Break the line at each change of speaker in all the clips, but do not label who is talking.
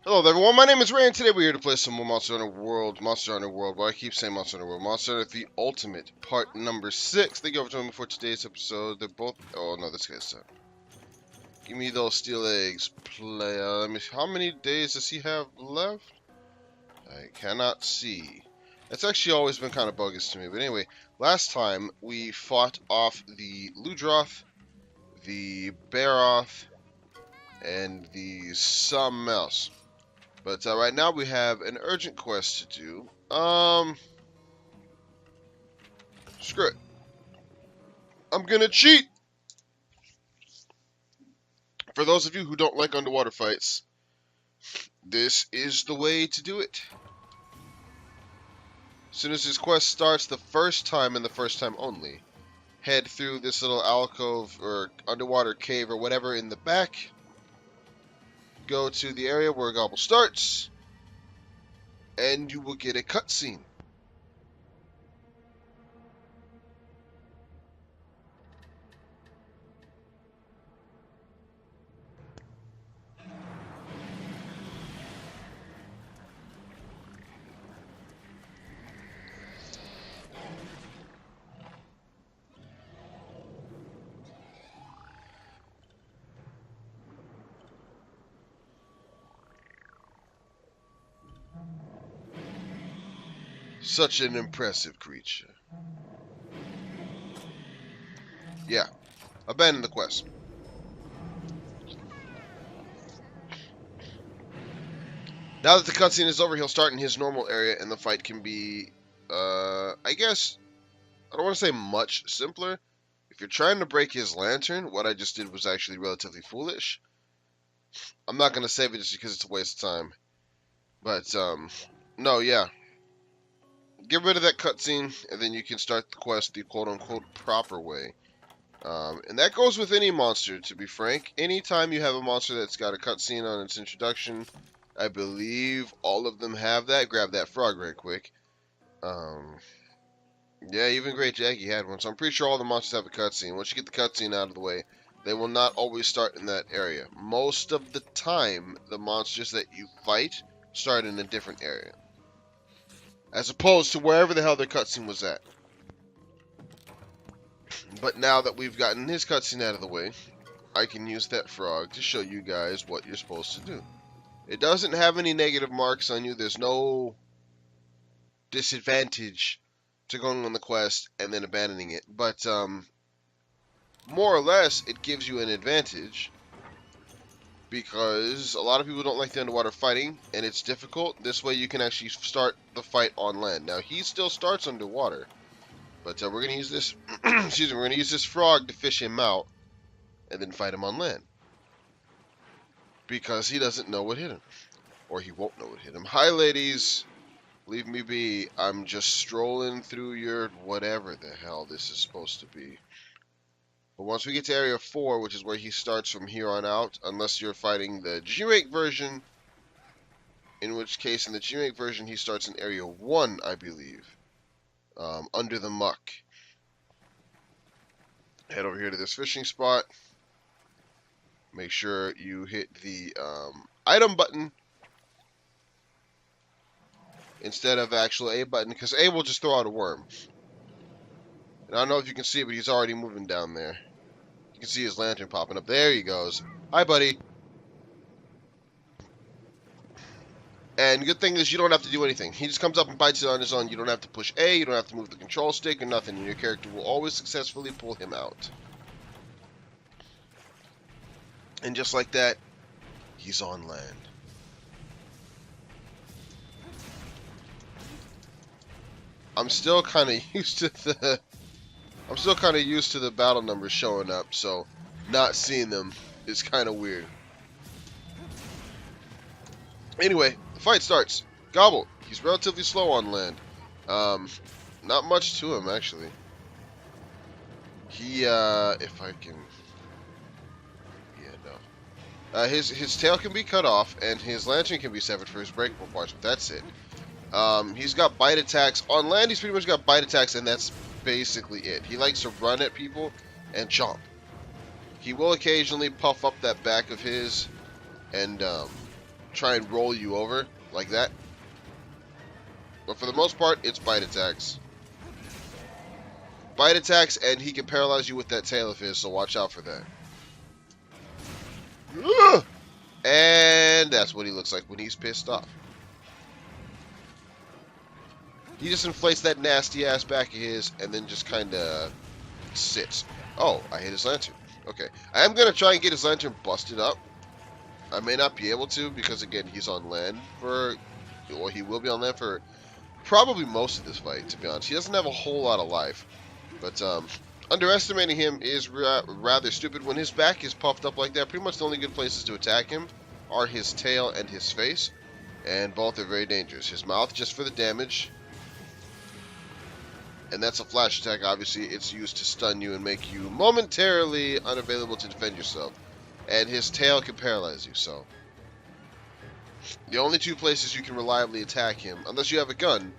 Hello there, everyone. My name is Ray, and today we're here to play some more Monster Hunter World. Well, I keep saying Monster Hunter World. Monster Hunter The Ultimate, part number 6. Thank you all for joining me for today's episode. They're both... Oh, no, this guy's done. Give me those steel eggs, player. Let me... How many days does he have left? I cannot see. That's actually always been kind of bogus to me. But anyway, last time we fought off the Ludroth, the Baroth, and the something else. But right now we have an urgent quest to do. Screw it. I'm gonna cheat! For those of you who don't like underwater fights, this is the way to do it. As soon as this quest starts, the first time and the first time only, head through this little alcove or underwater cave or whatever in the back. Go to the area where Gobble starts, and you will get a cutscene. Such an impressive creature. Yeah, abandon the quest. Now that the cutscene is over, he'll start in his normal area, and the fight can be, I guess, I don't want to say much simpler. If you're trying to break his lantern, what I just did was actually relatively foolish. I'm not going to save it just because it's a waste of time. But, no, yeah. Get rid of that cutscene, and then you can start the quest the quote-unquote proper way. And that goes with any monster, to be frank. Anytime you have a monster that's got a cutscene on its introduction, I believe all of them have that. Grab that frog right quick. Yeah, even Great Jackie had one, so I'm pretty sure all the monsters have a cutscene. Once you get the cutscene out of the way, they will not always start in that area. Most of the time, the monsters that you fight start in a different area, as opposed to wherever the hell their cutscene was at. But now that we've gotten his cutscene out of the way, I can use that frog to show you guys what you're supposed to do. It doesn't have any negative marks on you. There's no disadvantage to going on the quest and then abandoning it. But, more or less, it gives you an advantage, because a lot of people don't like the underwater fighting, and it's difficult. This way you can actually start the fight on land. Now, he still starts underwater, but we're going to use this, excuse me, we're going to use this frog to fish him out, and then fight him on land. Because he doesn't know what hit him. Or he won't know what hit him. Hi, ladies. Leave me be. I'm just strolling through your whatever the hell this is supposed to be. But once we get to Area 4, which is where he starts from here on out, unless you're fighting the G-Rank version, in which case in the G-Rank version he starts in Area 1, I believe, under the muck. Head over here to this fishing spot. Make sure you hit the item button instead of the actual A button, because A will just throw out a worm. And I don't know if you can see it, but he's already moving down there. You can see his lantern popping up. There he goes. Hi, buddy. And good thing is you don't have to do anything. He just comes up and bites it on his own. You don't have to push A, you don't have to move the control stick or nothing. And your character will always successfully pull him out. And just like that, he's on land. I'm still kind of used to the battle numbers showing up, so not seeing them is kind of weird. Anyway, the fight starts. Gobble. He's relatively slow on land. Not much to him, actually. He, if I can... Yeah, no. His tail can be cut off, and his lantern can be severed for his breakable parts, but that's it. He's got bite attacks. On land, he's pretty much got bite attacks, and that's basically it. He likes to run at people and chomp. He will occasionally puff up that back of his and try and roll you over like that. But for the most part, it's bite attacks. Bite attacks, and he can paralyze you with that tail of his, so watch out for that. Ugh! And that's what he looks like when he's pissed off. He just inflates that nasty ass back of his and then just kind of sits. Oh, I hit his lantern. Okay. I am going to try and get his lantern busted up. I may not be able to because, again, he's on land for... Well, he will be on land for probably most of this fight, to be honest. He doesn't have a whole lot of life. But underestimating him is rather stupid. When his back is puffed up like that, pretty much the only good places to attack him are his tail and his face. And both are very dangerous. His mouth just for the damage. And that's a flash attack, obviously. It's used to stun you and make you momentarily unavailable to defend yourself. And his tail can paralyze you, so... The only two places you can reliably attack him, unless you have a gun,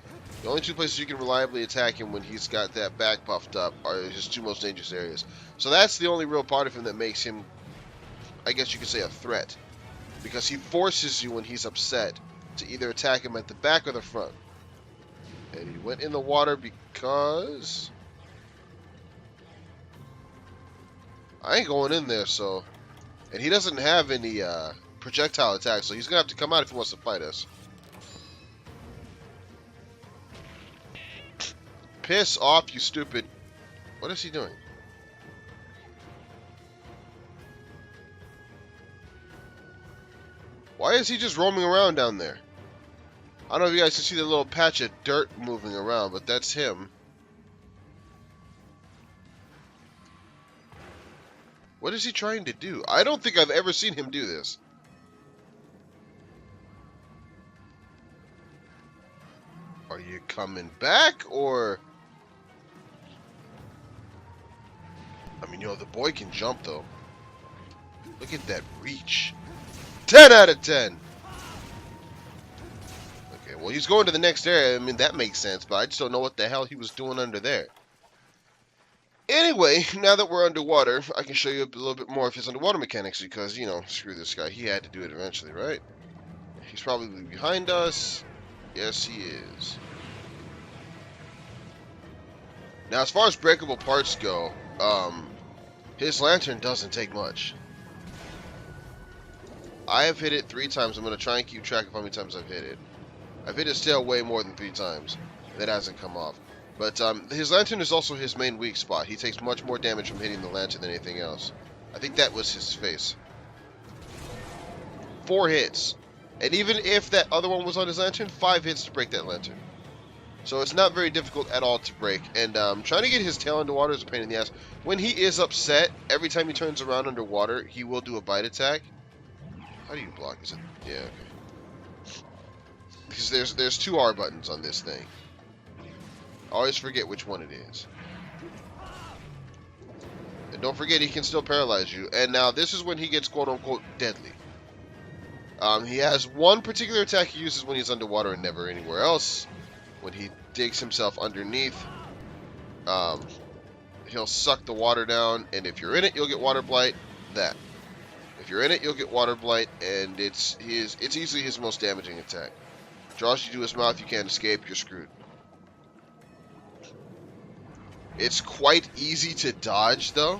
the only two places you can reliably attack him when he's got that back puffed up are his two most dangerous areas. So that's the only real part of him that makes him, I guess you could say, a threat. Because he forces you when he's upset to either attack him at the back or the front. And he went in the water because... I ain't going in there, so... And he doesn't have any projectile attacks, so he's going to have to come out if he wants to fight us. Piss off, you stupid... What is he doing? Why is he just roaming around down there? I don't know if you guys can see the little patch of dirt moving around, but that's him. What is he trying to do? I don't think I've ever seen him do this. Are you coming back, or... I mean, the boy can jump, though. Look at that reach. 10 out of 10! Okay, well, he's going to the next area. I mean, that makes sense, but I just don't know what the hell he was doing under there. Anyway, now that we're underwater, I can show you a little bit more of his underwater mechanics because, screw this guy. He had to do it eventually, right? He's probably behind us. Yes, he is. Now, as far as breakable parts go, his lantern doesn't take much. I have hit it 3 times. I'm going to try and keep track of how many times I've hit it. I've hit his tail way more than 3 times. That hasn't come off. But his lantern is also his main weak spot. He takes much more damage from hitting the lantern than anything else. I think that was his face. 4 hits. And even if that other one was on his lantern, 5 hits to break that lantern. So it's not very difficult at all to break. And trying to get his tail underwater is a pain in the ass. When he is upset, every time he turns around underwater, he will do a bite attack. How do you block? Is it? Yeah, okay. Because there's 2 R buttons on this thing. I always forget which one it is. And don't forget, he can still paralyze you. And now this is when he gets quote-unquote deadly. He has one particular attack he uses when he's underwater and never anywhere else. When he digs himself underneath, he'll suck the water down, and if you're in it, you'll get water blight. That. If you're in it, you'll get water blight, and it's easily his most damaging attack. Draws you to his mouth, you can't escape, you're screwed. It's quite easy to dodge, though,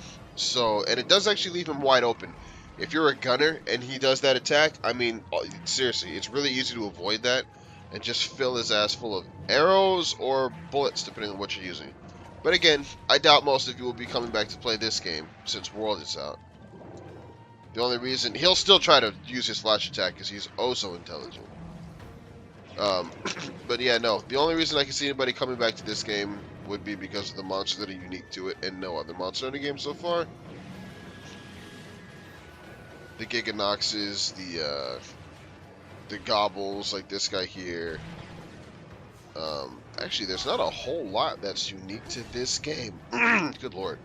and it does actually leave him wide open. If you're a gunner and he does that attack, I mean, seriously, it's really easy to avoid that and just fill his ass full of arrows or bullets, depending on what you're using. But again, I doubt most of you will be coming back to play this game since World is out. The only reason, he'll still try to use his flash attack because he's oh so intelligent. But yeah, no, the only reason I can see anybody coming back to this game would be because of the monsters that are unique to it, and no other monster in the game so far. The Giganoxes, the Gobbles, like this guy here. Actually, there's not a whole lot that's unique to this game. Good lord.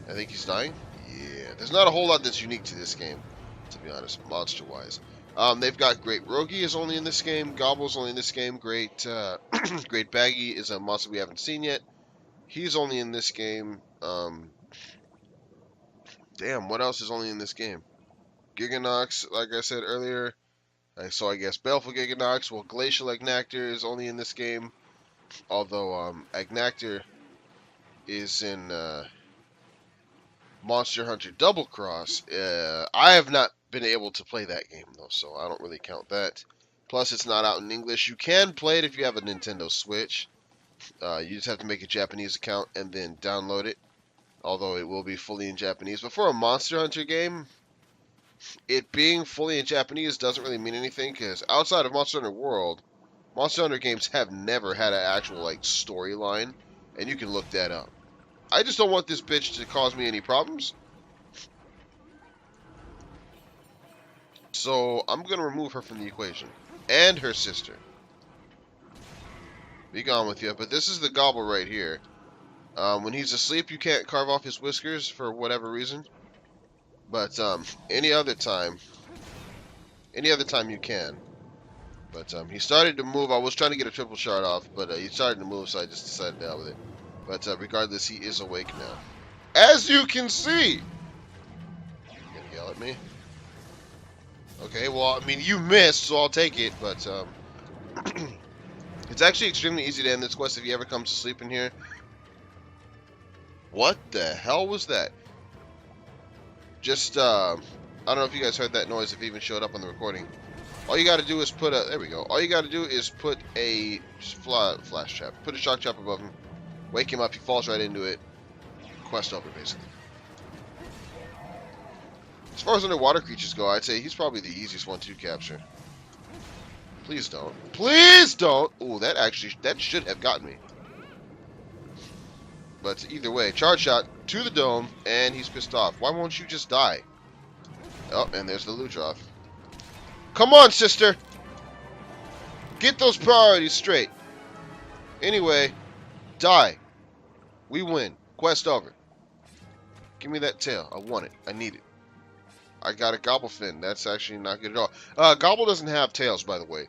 I think he's dying? Yeah, there's not a whole lot that's unique to this game, to be honest, monster-wise. They've got Great Rogi is only in this game. Gobble's only in this game. Great Baggy is a monster we haven't seen yet. He's only in this game. Damn, what else is only in this game? Giganox, like I said earlier. So I guess Baleful Giganox. Well, Glacial Agnactor is only in this game, although Agnactor is in Monster Hunter Double Cross. I have not been able to play that game though, so I don't really count that. Plus, it's not out in English. You can play it if you have a Nintendo Switch. You just have to make a Japanese account and then download it, although it will be fully in Japanese. But for a Monster Hunter game, it being fully in Japanese doesn't really mean anything, because outside of Monster Hunter World, Monster Hunter games have never had an actual like storyline, and you can look that up. I just don't want this bitch to cause me any problems. So I'm going to remove her from the equation. And her sister. Be gone with you. But this is the Gobble right here. When he's asleep, you can't carve off his whiskers for whatever reason. But any other time you can. But he started to move. I was trying to get a triple shard off, but he started to move, so I just decided to deal with it. But regardless, he is awake now. As you can see! You gonna yell at me? Okay, well, I mean, you missed, so I'll take it, but it's actually extremely easy to end this quest if he ever comes to sleep in here. What the hell was that? Just, I don't know if you guys heard that noise, if it even showed up on the recording. All you gotta do is put a, there we go. All you gotta do is put a flash trap. Put a shock trap above him. Wake him up, he falls right into it. Quest over, basically. As far as underwater creatures go, I'd say he's probably the easiest one to capture. Please don't. Please don't! Ooh, that should have gotten me. But either way, charge shot to the dome, and he's pissed off. Why won't you just die? Oh, and there's the Ludroth. Come on, sister! Get those priorities straight. Anyway, die. We win. Quest over. Give me that tail. I want it. I need it. I got a Gobblefin. That's actually not good at all. Gobble doesn't have tails, by the way.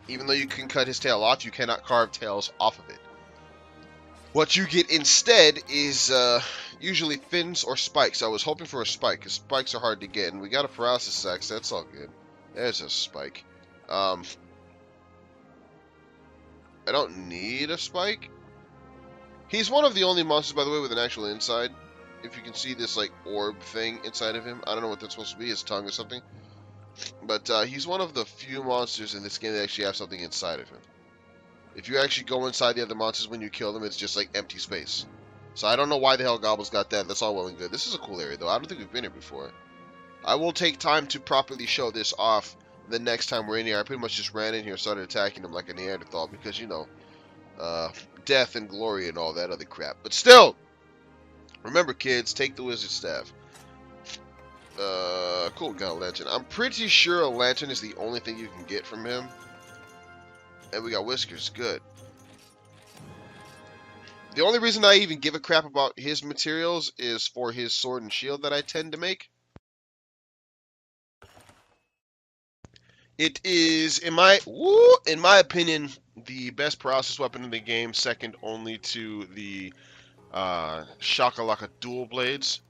Even though you can cut his tail off, you cannot carve tails off of it. What you get instead is usually fins or spikes. I was hoping for a spike, because spikes are hard to get. And we got a paralysis sac, so that's all good. There's a spike. I don't need a spike. He's one of the only monsters, by the way, with an actual inside. If you can see this, like, orb thing inside of him. I don't know what that's supposed to be, his tongue or something. But he's one of the few monsters in this game that actually have something inside of him. If you actually go inside the other monsters when you kill them, it's just, like, empty space. So I don't know why the hell Gobble's got that. That's all well and good. This is a cool area, though. I don't think we've been here before. I will take time to properly show this off the next time we're in here. I pretty much just ran in here and started attacking them like a Neanderthal because, you know, death and glory and all that other crap. But still, remember, kids, take the wizard staff. Cool, got a lantern. I'm pretty sure a lantern is the only thing you can get from him. And we got whiskers. Good. The only reason I even give a crap about his materials is for his sword and shield that I tend to make. It is, in my opinion, the best paralysis weapon in the game, second only to the Shakalaka dual blades.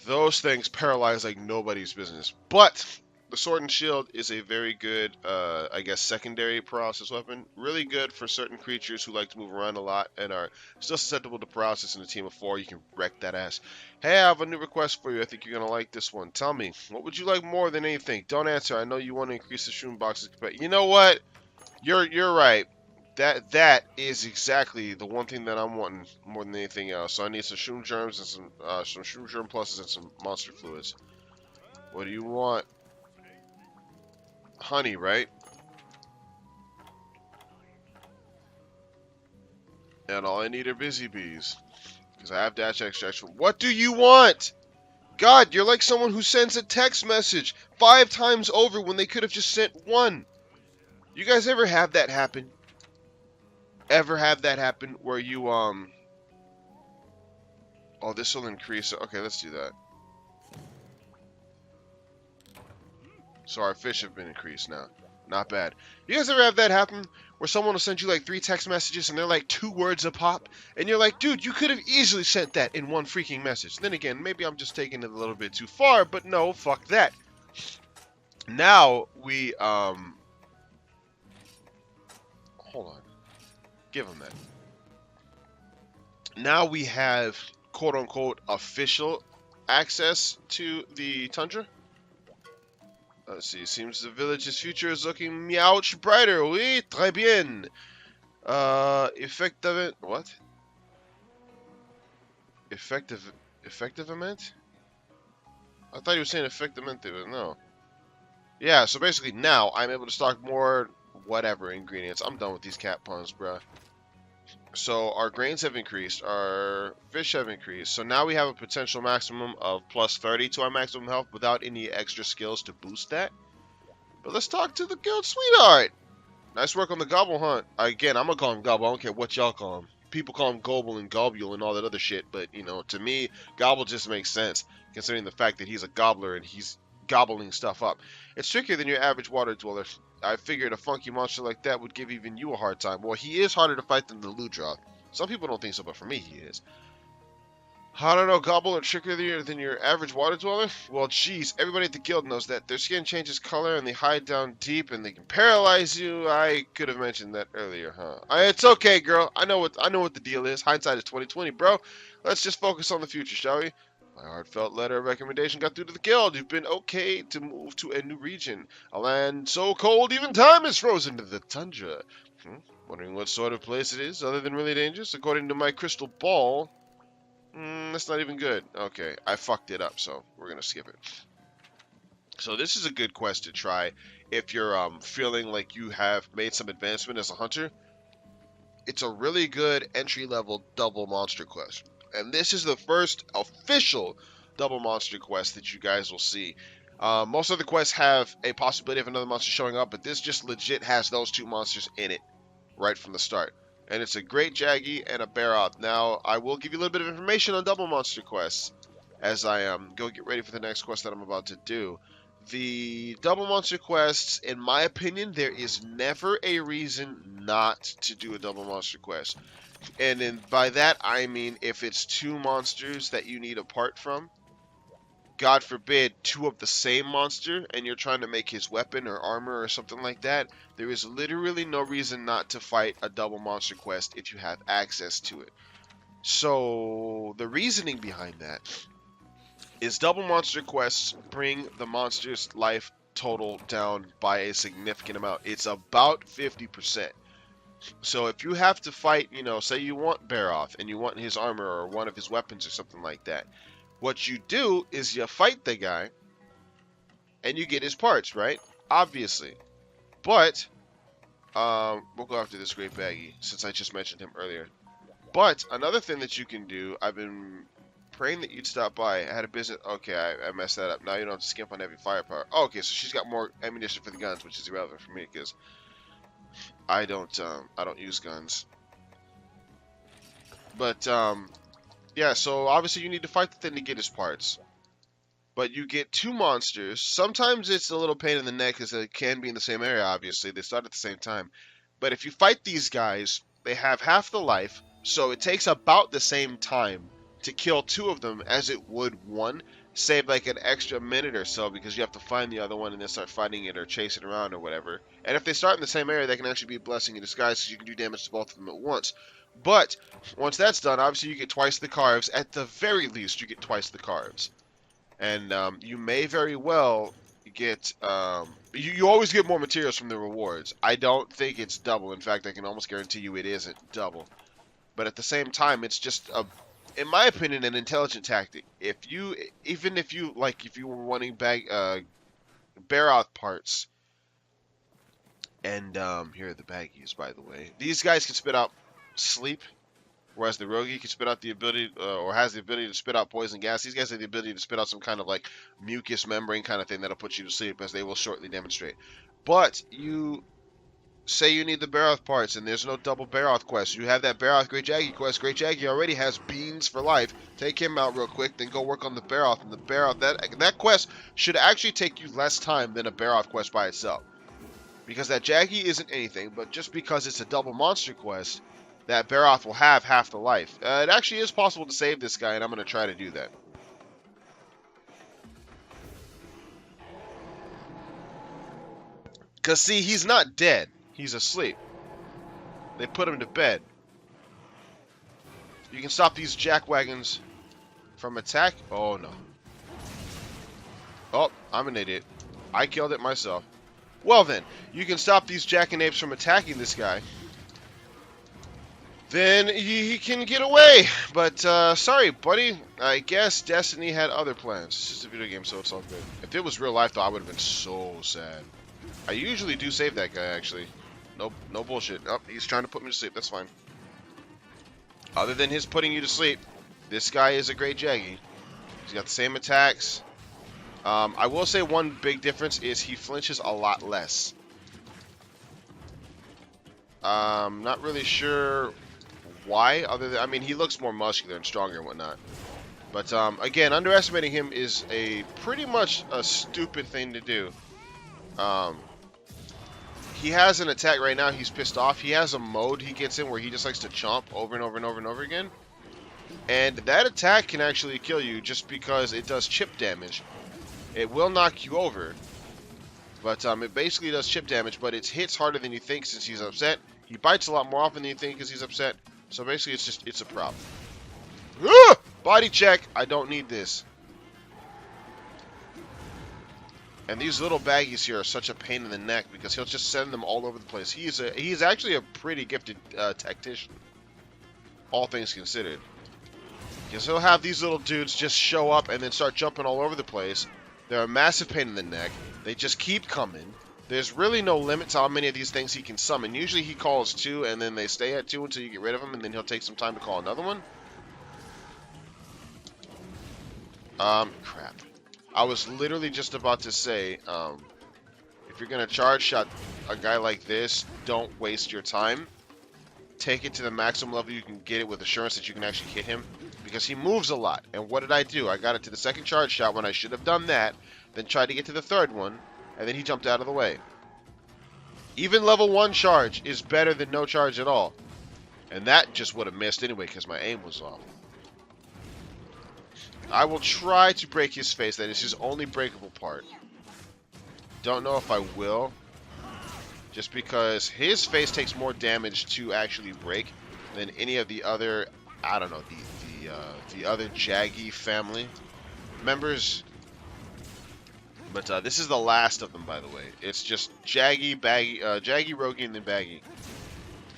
Those things paralyze like nobody's business. But the sword and shield is a very good, I guess, secondary paralysis weapon. Really good for certain creatures who like to move around a lot and are still susceptible to paralysis in a team of 4. You can wreck that ass. Hey, I have a new request for you. I think you're going to like this one. Tell me, what would you like more than anything? Don't answer. I know you want to increase the shroom boxes. But you know what? You're right. That is exactly the one thing that I'm wanting more than anything else. So I need some shroom germs and some shroom germ pluses and some monster fluids. What do you want? Honey, right? And all I need are busy bees. Because I have dash extraction. What do you want? God, you're like someone who sends a text message 5 times over when they could have just sent 1. You guys ever have that happen? Ever have that happen where you, Oh, this will increase. Okay, let's do that. So our fish have been increased now. Not bad. You guys ever have that happen where someone will send you like 3 text messages and they're like 2 words a pop? And you're like, dude, you could have easily sent that in 1 freaking message. Then again, maybe I'm just taking it a little bit too far, but no, fuck that. Now we hold on, give him that. Now we have quote unquote official access to the tundra. Let's see. Seems the village's future is looking meouch brighter. Oui, très bien. Effective. What? Effective. Effectivement? I thought you were saying effectivamente, but no. Yeah, so basically now I'm able to stock more whatever ingredients. I'm done with these cat puns, bruh. So our grains have increased, our fish have increased. So now we have a potential maximum of plus 30 to our maximum health without any extra skills to boost that. But let's talk to the guild sweetheart. Nice work on the gobble hunt. Again, I'm gonna call him gobble. I don't care what y'all call him. People call him gobble and gobule and all that other shit, but you know, to me, gobble just makes sense considering the fact that he's a gobbler and he's gobbling stuff up. It's trickier than your average water dweller. I figured a funky monster like that would give even you a hard time. Well, he is harder to fight than the Ludroth. Some people don't think so, but for me, he is. I don't know, Gobble are trickier than your average water dweller? Well, geez, everybody at the guild knows that. Their skin changes color and they hide down deep and they can paralyze you. I could have mentioned that earlier, huh? It's okay, girl. I know what the deal is. Hindsight is 20/20, bro. Let's just focus on the future, shall we? My heartfelt letter of recommendation got through to the guild. You've been okay to move to a new region. A land so cold even time is frozen to the tundra. Wondering what sort of place it is, other than really dangerous? According to my crystal ball, that's not even good. Okay, I fucked it up, so we're gonna skip it. So this is a good quest to try if you're feeling like you have made some advancement as a hunter. It's a really good entry-level double monster quest, and this is the first official double monster quest that you guys will see. Most of the quests have a possibility of another monster showing up, but this just legit has those two monsters in it right from the start. And it's a Great Jaggy and a Barroth. Now, I will give you a little bit of information on double monster quests as I go get ready for the next quest that I'm about to do. The double monster quests, in my opinion, there is never a reason not to do a double monster quest. And by that, I mean if it's two monsters that you need a part from, God forbid, two of the same monster, and you're trying to make his weapon or armor or something like that, there is literally no reason not to fight a double monster quest if you have access to it. So, the reasoning behind that is double monster quests bring the monster's life total down by a significant amount. It's about 50%. So if you have to fight, say you want Barroth and you want his armor or one of his weapons or something like that, what you do is you fight the guy, and you get his parts, right? Obviously. But, we'll go after this Great Baggy, since I just mentioned him earlier. But, another thing that you can do, I've been praying that you'd stop by. I had a business, okay, I messed that up. Now you don't have to skimp on heavy firepower. Oh, okay, so she's got more ammunition for the guns, which is irrelevant for me, because I don't use guns. But, yeah, so obviously you need to fight the thing to get his parts. But you get two monsters. Sometimes it's a little pain in the neck because they can be in the same area, obviously. They start at the same time. But if you fight these guys, they have half the life, so it takes about the same time to kill two of them as it would one. Save like an extra minute or so because you have to find the other one and then start fighting it or chase it around or whatever. And if they start in the same area, they can actually be a blessing in disguise because you can do damage to both of them at once. But once that's done, obviously you get twice the carves. At the very least, you get twice the carves. And you may very well get you always get more materials from the rewards. I don't think it's double. In fact, I can almost guarantee you it isn't double. But at the same time, it's just in my opinion, an intelligent tactic. If you were wanting Barroth parts, and here are the baggies, by the way. These guys can spit out sleep. Whereas the Rogi can spit out the ability, or has the ability to spit out poison gas. These guys have the ability to spit out some kind of like mucus membrane kind of thing that'll put you to sleep, as they will shortly demonstrate. But you say you need the Barroth parts, and there's no double Barroth quest. You have that Barroth Great Jaggy quest. Great Jaggy already has beans for life. Take him out real quick, then go work on the Barroth. And the Barroth, that quest should actually take you less time than a Barroth quest by itself. Because that Jaggy isn't anything, but just because it's a double monster quest, that Barroth will have half the life. It actually is possible to save this guy, and I'm going to try to do that. Because, see, he's not dead. He's asleep. They put him to bed. You can stop these jackwagons from attack. Oh, no. Oh, I'm an idiot. I killed it myself. Well, then, you can stop these jackanapes from attacking this guy. Then he can get away. But, sorry, buddy. I guess Destiny had other plans. It's just a video game, so it's all good. If it was real life, though, I would have been so sad. I usually do save that guy, actually. No bullshit. Oh, he's trying to put me to sleep. That's fine. Other than his putting you to sleep, this guy is a great Jaggy. He's got the same attacks. I will say one big difference is he flinches a lot less. Not really sure why, other than, I mean, he looks more muscular and stronger and whatnot. But, again, underestimating him is a pretty much a stupid thing to do. He has an attack right now. He's pissed off. He has a mode he gets in where he just likes to chomp over and over and over and over again. And that attack can actually kill you just because it does chip damage. It will knock you over. But it basically does chip damage, but it hits harder than you think since he's upset. He bites a lot more often than you think because he's upset. So basically it's a problem. Ah! Body check. I don't need this. And these little baggies here are such a pain in the neck because he'll just send them all over the place. He's actually a pretty gifted tactician, all things considered. Because he'll have these little dudes just show up and then start jumping all over the place. They're a massive pain in the neck. They just keep coming. There's really no limit to how many of these things he can summon. Usually he calls 2 and then they stay at 2 until you get rid of them, and then he'll take some time to call another one. Crap. I was literally just about to say, if you're going to charge shot a guy like this, don't waste your time. Take it to the maximum level you can get it with assurance that you can actually hit him. Because he moves a lot. And what did I do? I got it to the second charge shot when I should have done that. Then tried to get to the third one. And then he jumped out of the way. Even level 1 charge is better than no charge at all. And that just would have missed anyway because my aim was off. I will try to break his face. That is his only breakable part. Don't know if I will. Just because his face takes more damage to actually break than any of the other, I don't know, the other Jaggy family members. But this is the last of them, by the way. It's just Jaggy, Baggy, Jaggy, Rogi, and then Baggy.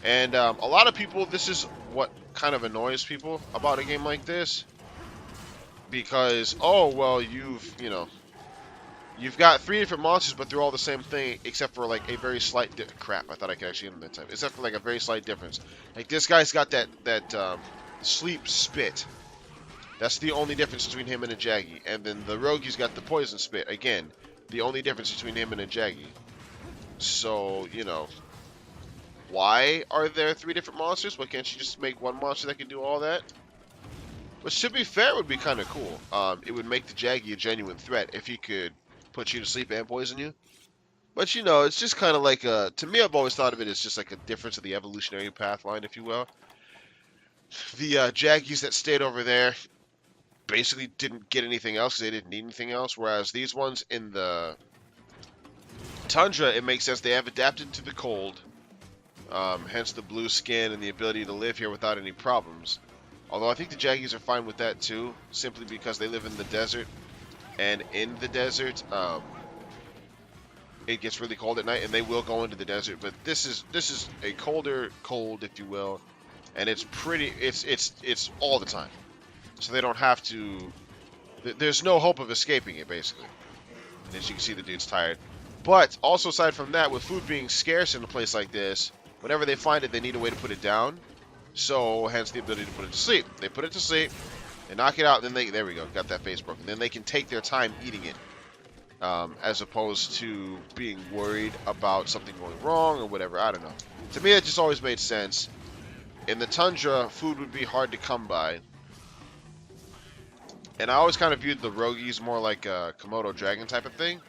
And a lot of people, this is what kind of annoys people about a game like this. Because, oh, well, you've got 3 different monsters, but they're all the same thing, except for, like, a very slight crap, I thought I could actually get them that time. Except for, like, a very slight difference. Like, this guy's got that sleep spit. That's the only difference between him and a Jaggy. And then the Rogi's got the poison spit. Again, the only difference between him and a Jaggy. So, you know, why are there 3 different monsters? Why can't you just make one monster that can do all that? Which, to be fair, would be kind of cool. It would make the Jaggy a genuine threat if he could put you to sleep and poison you. But, you know, it's just kind of like a... To me, I've always thought of it as just like a difference of the evolutionary path line, if you will. The Jaggies that stayed over there basically didn't get anything else because they didn't need anything else. Whereas these ones in the Tundra, it makes sense. They have adapted to the cold. Hence the blue skin and the ability to live here without any problems. Although I think the Jaggies are fine with that too, simply because they live in the desert, and in the desert, it gets really cold at night, and they will go into the desert. But this is a colder cold, if you will, and it's pretty. It's all the time, so they don't have to. There's no hope of escaping it, basically. And as you can see, the dude's tired. But also, aside from that, with food being scarce in a place like this, whenever they find it, they need a way to put it down. So, hence the ability to put it to sleep. They put it to sleep, they knock it out, and then there we go, got that face broken. Then they can take their time eating it, as opposed to being worried about something going wrong or whatever. I don't know. To me, it just always made sense. In the Tundra, food would be hard to come by. And I always kind of viewed the Rogies more like a Komodo dragon type of thing.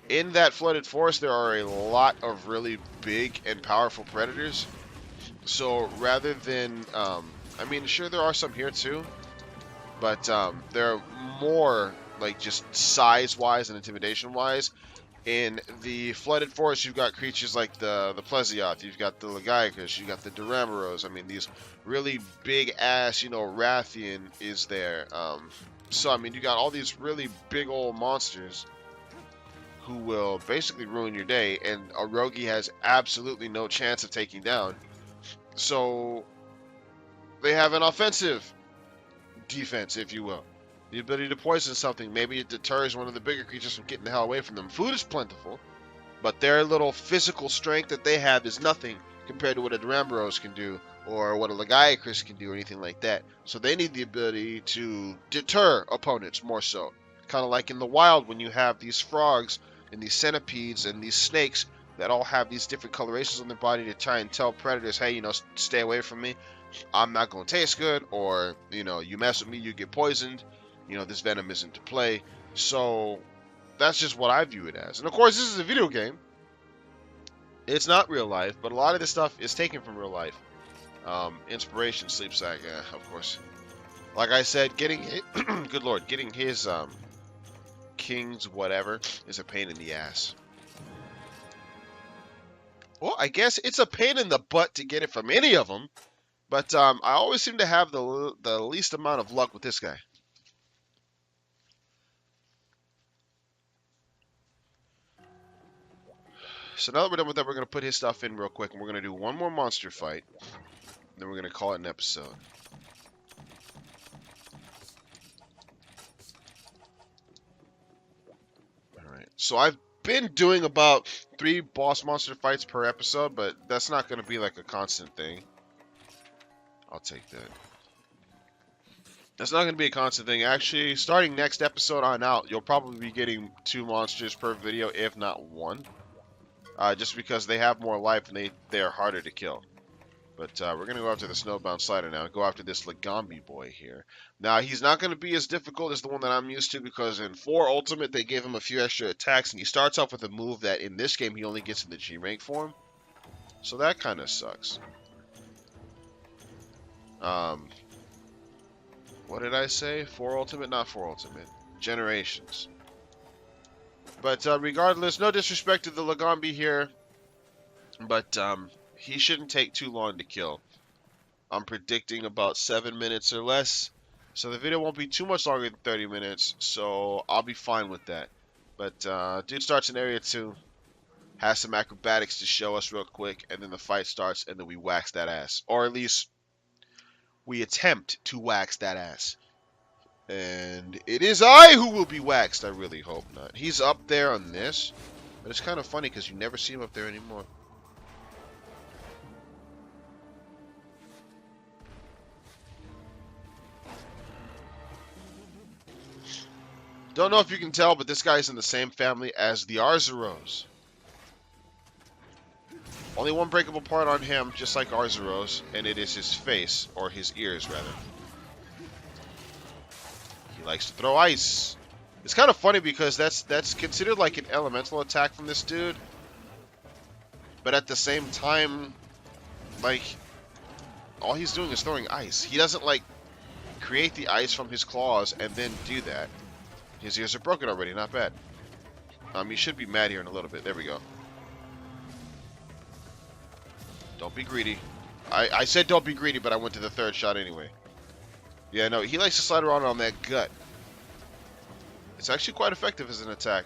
In that flooded forest, there are a lot of really big and powerful predators. So rather than, I mean, sure there are some here too, but they're more like just size-wise and intimidation-wise. In the flooded forest, you've got creatures like the Plesioth, you've got the Lagiacrus, you've got the Duramboros. I mean, these really big ass, Rathian is there. So I mean, you got all these really big old monsters who will basically ruin your day, and a Rogi has absolutely no chance of taking down. So they have an offensive defense, if you will. The ability to poison something, maybe it deters one of the bigger creatures from getting the hell away from them. Food is plentiful, but their little physical strength that they have is nothing compared to what a Duramboros can do, or what a Lagiacrus can do, or anything like that. So they need the ability to deter opponents more so. Kind of like in the wild when you have these frogs and these centipedes and these snakes that all have these different colorations on their body to try and tell predators, hey, stay away from me. I'm not going to taste good, or, you mess with me, you get poisoned. This venom isn't to play. So that's just what I view it as. And of course, this is a video game. It's not real life, but a lot of this stuff is taken from real life. Inspiration, Sleep Sack, yeah, of course. Like I said, getting good lord, getting his kings whatever is a pain in the ass. Well, I guess it's a pain in the butt to get it from any of them, but I always seem to have the least amount of luck with this guy. So now that we're done with that, we're going to put his stuff in real quick, and we're going to do one more monster fight. Then we're going to call it an episode. Alright, so I've been doing about 3 boss monster fights per episode, but that's not going to be like a constant thing. I'll take that. That's not going to be a constant thing. Actually, starting next episode on out, you'll probably be getting 2 monsters per video, if not 1. Just because they have more life and they are harder to kill. But we're going to go after the Snowbound Slider now and go after this Lagombi boy here. Now, he's not going to be as difficult as the one that I'm used to, because in 4 Ultimate, they gave him a few extra attacks, and he starts off with a move that in this game he only gets in the G-Rank form. So that kind of sucks. What did I say? 4 Ultimate? Not 4 Ultimate. Generations. But regardless, no disrespect to the Lagombi here, but he shouldn't take too long to kill. I'm predicting about 7 minutes or less, so the video won't be too much longer than 30 minutes, so I'll be fine with that. But dude starts in Area 2, has some acrobatics to show us real quick, and then the fight starts, and then we wax that ass. Or at least, we attempt to wax that ass. And it is I who will be waxed. I really hope not. He's up there on this, but it's kind of funny because you never see him up there anymore. Don't know if you can tell, but this guy's in the same family as the Arzuros. Only one breakable part on him, just like Arzuros, and it is his face, or his ears rather. He likes to throw ice. It's kind of funny because that's considered like an elemental attack from this dude. But at the same time, like, all he's doing is throwing ice. He doesn't, like, create the ice from his claws and then do that. His ears are broken already, not bad. He should be mad here in a little bit. There we go. Don't be greedy. I said don't be greedy, but I went to the 3rd shot anyway. Yeah, no, he likes to slide around on that gut. It's actually quite effective as an attack.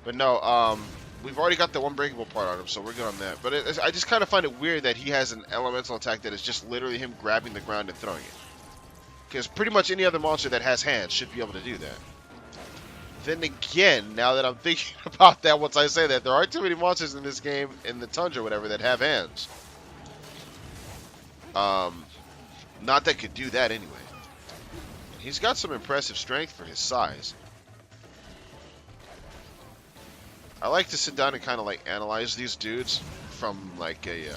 But no, we've already got the unbreakable part on him, so we're good on that. But I just kind of find it weird that he has an elemental attack that is just literally him grabbing the ground and throwing it. Because pretty much any other monster that has hands should be able to do that. Then again, now that I'm thinking about that, once I say that, there aren't too many monsters in this game, in the tundra or whatever, that have hands. Not that could do that anyway. He's got some impressive strength for his size. I like to sit down and kind of like analyze these dudes from like a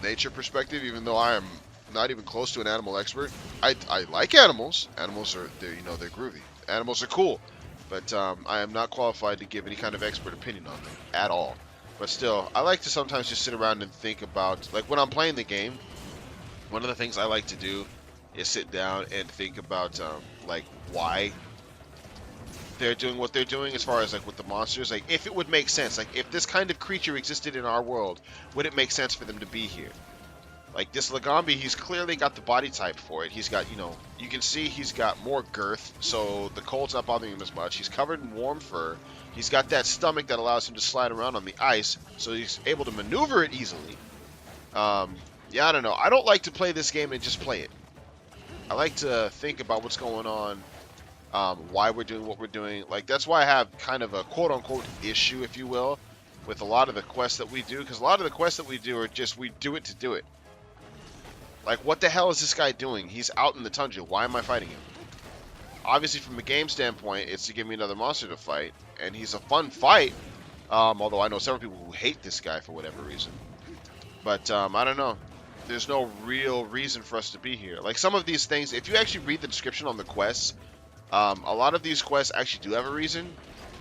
nature perspective, even though I am not even close to an animal expert. I like animals. Animals are, they're groovy. Animals are cool. But I am not qualified to give any kind of expert opinion on them at all. But still, I like to sometimes just sit around and think about, like when I'm playing the game, one of the things I like to do is sit down and think about like why they're doing what they're doing as far as like with the monsters. Like if it would make sense, like if this kind of creature existed in our world, would it make sense for them to be here? Like this Lagombi, he's clearly got the body type for it. He's got, you know, you can see he's got more girth, so the cold's not bothering him as much. He's covered in warm fur. He's got that stomach that allows him to slide around on the ice, so he's able to maneuver it easily. Yeah, I don't know. I don't like to play this game and just play it. I like to think about what's going on, why we're doing what we're doing. Like, that's why I have kind of a quote-unquote issue, if you will, with a lot of the quests that we do, because a lot of the quests that we do are just, we do it to do it. Like, what the hell is this guy doing? He's out in the tundra. Why am I fighting him? Obviously, from a game standpoint, it's to give me another monster to fight, and he's a fun fight, although I know several people who hate this guy for whatever reason. But, I don't know. There's no real reason for us to be here. Like, some of these things, if you actually read the description on the quests, a lot of these quests actually do have a reason.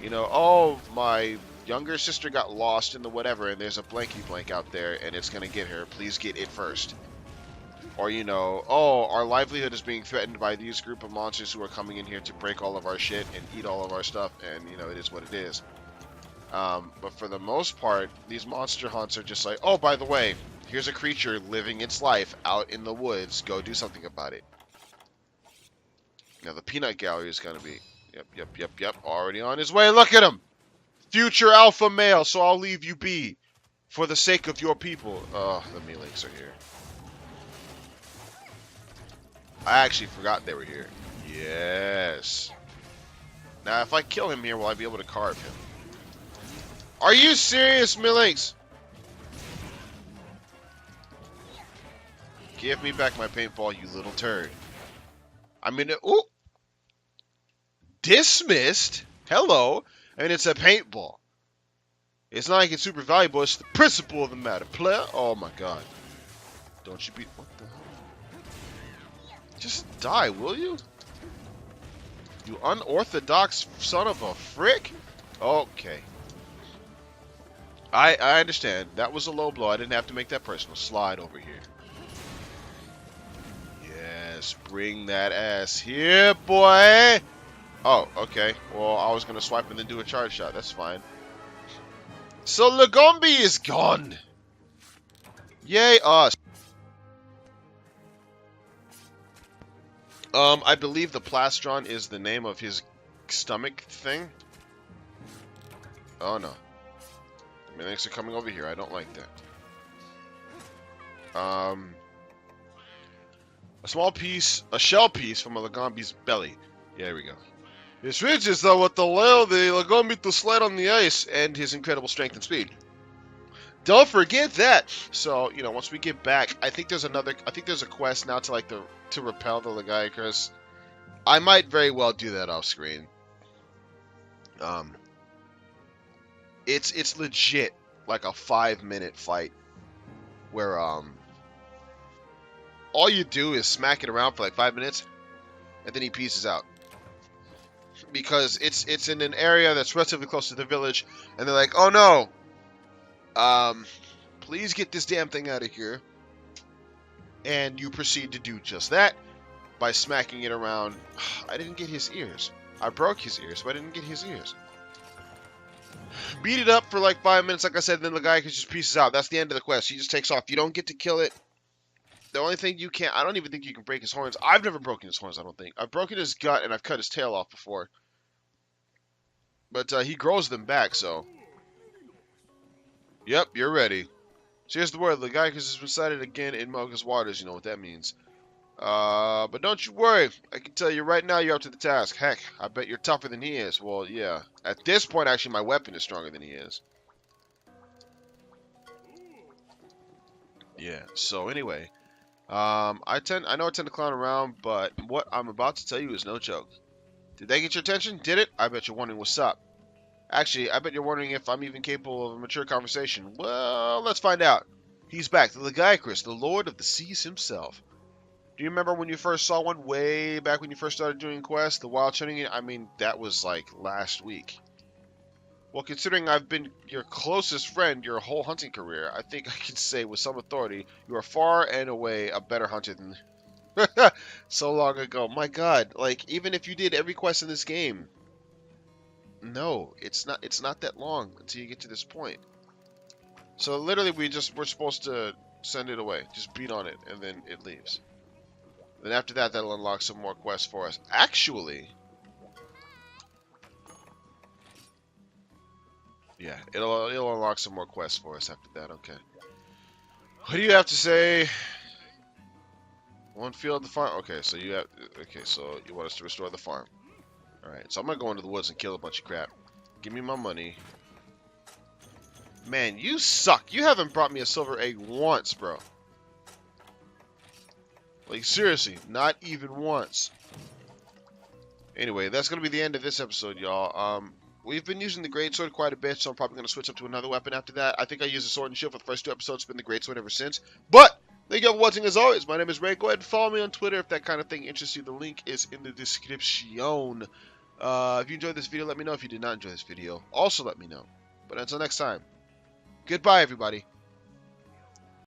You know, oh, my younger sister got lost in the whatever, and there's a blanky blank out there, and it's going to get her. Please get it first. Or, you know, oh, our livelihood is being threatened by these group of monsters who are coming in here to break all of our shit and eat all of our stuff, and, you know, it is what it is. But for the most part, these monster hunts are just like, oh, by the way, here's a creature living its life out in the woods. Go do something about it. Now, the peanut gallery is going to be, yep, already on his way. Look at him! Future alpha male, so I'll leave you be. For the sake of your people. Oh, the Mealinks are here. I actually forgot they were here. Yes. Now, if I kill him here, will I be able to carve him? Are you serious, Mealinks? Give me back my paintball, you little turd. I mean, ooh. Dismissed? Hello. I mean, it's a paintball. It's not like it's super valuable. It's the principle of the matter. Player? Oh, my God. Don't you be... What the hell? Just die, will you? You unorthodox son of a frick? Okay. I understand. That was a low blow. I didn't have to make that personal. Slide over here. Yes, bring that ass here, boy. Oh, okay. Well, I was going to swipe and then do a charge shot. That's fine. So Lagombi is gone. Yay us. I believe the plastron is the name of his stomach thing. Oh no. Mealinks are coming over here. I don't like that. A small piece, a shell piece from a Lagombi's belly. Yeah, here we go. His ridges are what allow the Lagombi to slide on the ice and his incredible strength and speed. Don't forget that. So, you know, once we get back, I think there's a quest now to repel the Lagiacrus. I might very well do that off screen. It's legit like a 5-minute fight where all you do is smack it around for like 5 minutes and then he pieces out. Because it's in an area that's relatively close to the village and they're like, "Oh no. Please get this damn thing out of here." And you proceed to do just that by smacking it around. I didn't get his ears. I broke his ears, but I didn't get his ears. Beat it up for like 5 minutes, like I said, and then the guy just pieces out. That's the end of the quest. He just takes off. You don't get to kill it. The only thing you can't... I don't even think you can break his horns. I've never broken his horns, I don't think. I've broken his gut, and I've cut his tail off before. But he grows them back, so... Yep, you're ready. So here's the word. Lagiacrus has been sighted again in Moga's waters. You know what that means. But don't you worry. I can tell you right now you're up to the task. Heck, I bet you're tougher than he is. Well, yeah. At this point, actually, my weapon is stronger than he is. Yeah, so anyway. I know I tend to clown around, but what I'm about to tell you is no joke. Did they get your attention? Did it? I bet you're wondering what's up. Actually, I bet you're wondering if I'm even capable of a mature conversation. Well, let's find out. He's back. The Lagiacrus, the Lord of the Seas himself. Do you remember when you first saw one way back when you first started doing quests? The wild turning? I mean, that was like last week. Well, considering I've been your closest friend your whole hunting career, I think I can say with some authority, you are far and away a better hunter than... so long ago. My god, like, even if you did every quest in this game, No, it's not. It's not that long until you get to this point. So literally, we're supposed to send it away. Just beat on it, and then it leaves. Then after that, that'll unlock some more quests for us. Actually, yeah, it'll unlock some more quests for us after that. Okay. What do you have to say? One field the farm. Okay, so you have. Okay, so you want us to restore the farm. All right, so I'm gonna go into the woods and kill a bunch of crap. Give me my money. Man, you suck. You haven't brought me a silver egg once, bro. Like, seriously, not even once. Anyway, that's going to be the end of this episode, y'all. We've been using the greatsword quite a bit, so I'm probably going to switch up to another weapon after that. I think I used the sword and shield for the first 2 episodes. It's been the greatsword ever since. But, thank you all for watching as always. My name is Ray. Go ahead and follow me on Twitter if that kind of thing interests you. The link is in the description. If you enjoyed this video, let me know. If you did not enjoy this video, also let me know. But until next time, goodbye, everybody.